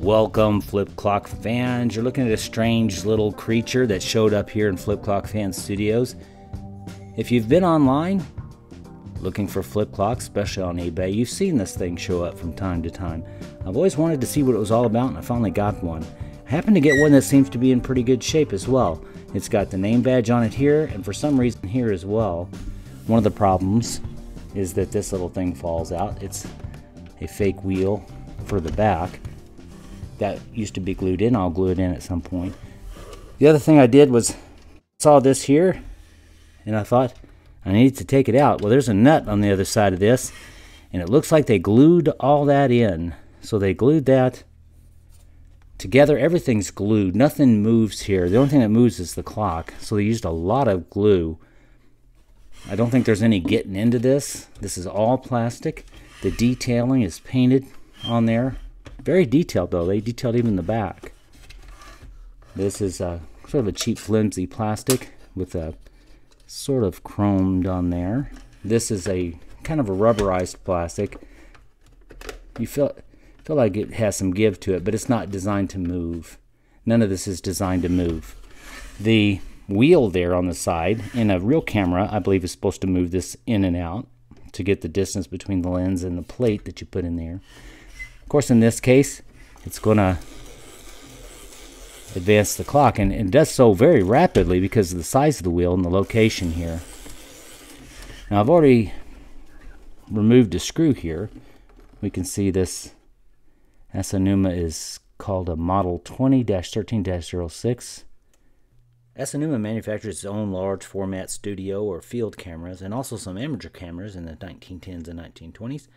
Welcome, Flip Clock fans. You're looking at a strange little creature that showed up here in Flip Clock Fan Studios. If you've been online looking for flip clocks, especially on eBay, you've seen this thing show up from time to time. I've always wanted to see what it was all about, and I finally got one. I happened to get one that seems to be in pretty good shape as well. It's got the name badge on it here, and for some reason here as well. One of the problems is that this little thing falls out. It's a fake wheel for the back. That used to be glued in. I'll glue it in at some point. The other thing I did was saw this here, and I thought I needed to take it out. Well, there's a nut on the other side of this, and it looks like they glued all that in. So they glued that together. Everything's glued. Nothing moves here. The only thing that moves is the clock. So they used a lot of glue. I don't think there's any getting into this. This is all plastic. The detailing is painted on there. Very detailed though. They detailed even the back. This is sort of a cheap flimsy plastic with a sort of chromed on there. This is a kind of a rubberized plastic. You feel like it has some give to it, but it's not designed to move. None of this is designed to move. The wheel there on the side, in a real camera, I believe is supposed to move this in and out to get the distance between the lens and the plate that you put in there. Of course, in this case, it's going to advance the clock, and it does so very rapidly because of the size of the wheel and the location here. Now, I've already removed a screw here. We can see this Asanuma is called a Model 20-13-06. Asanuma manufactures its own large format studio or field cameras and also some amateur cameras in the 1910s and 1920s.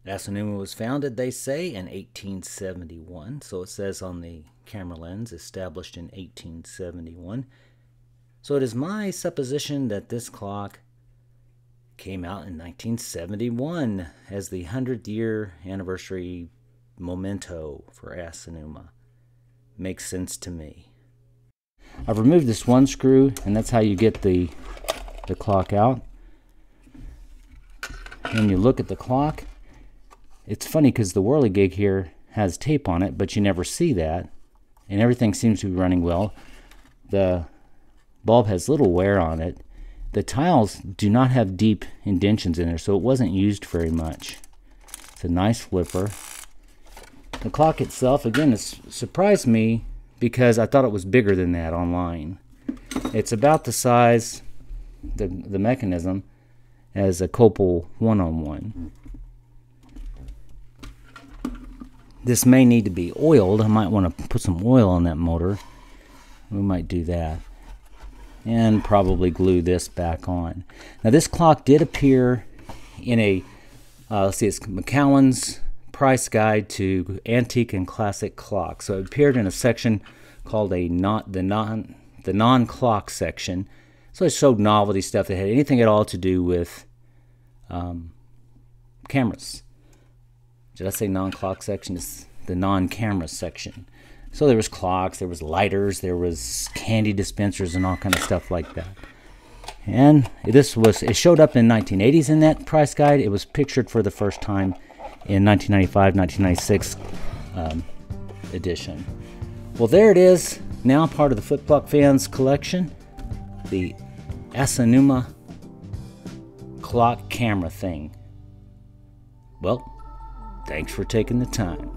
Asanuma was founded, they say, in 1871, so it says on the camera lens, established in 1871. So it is my supposition that this clock came out in 1971 as the 100th-year anniversary memento for Asanuma. Makes sense to me. I've removed this one screw, and that's how you get the clock out. When you look at the clock, it's funny because the whirligig here has tape on it, but you never see that, and everything seems to be running well. The bulb has little wear on it. The tiles do not have deep indentions in there, so it wasn't used very much. It's a nice flipper. The clock itself, again, it's surprised me because I thought it was bigger than that online. It's about the size, the mechanism, as a Copal 1-on-1. This may need to be oiled. I might want to put some oil on that motor. We might do that. And probably glue this back on. Now this clock did appear in a, let's see, it's McCowan's Price Guide to Antique and Classic Clocks. So it appeared in a section called the non-clock section. So it showed novelty stuff that had anything at all to do with cameras. Did I say non-clock section? It's the non-camera section. So there was clocks, there was lighters, there was candy dispensers and all kind of stuff like that. And it showed up in 1980s in that price guide. It was pictured for the first time in 1995, 1996 edition. Well, there it is, now part of the Flip Clock Fans collection, the Asanuma clock camera thing. Well, thanks for taking the time.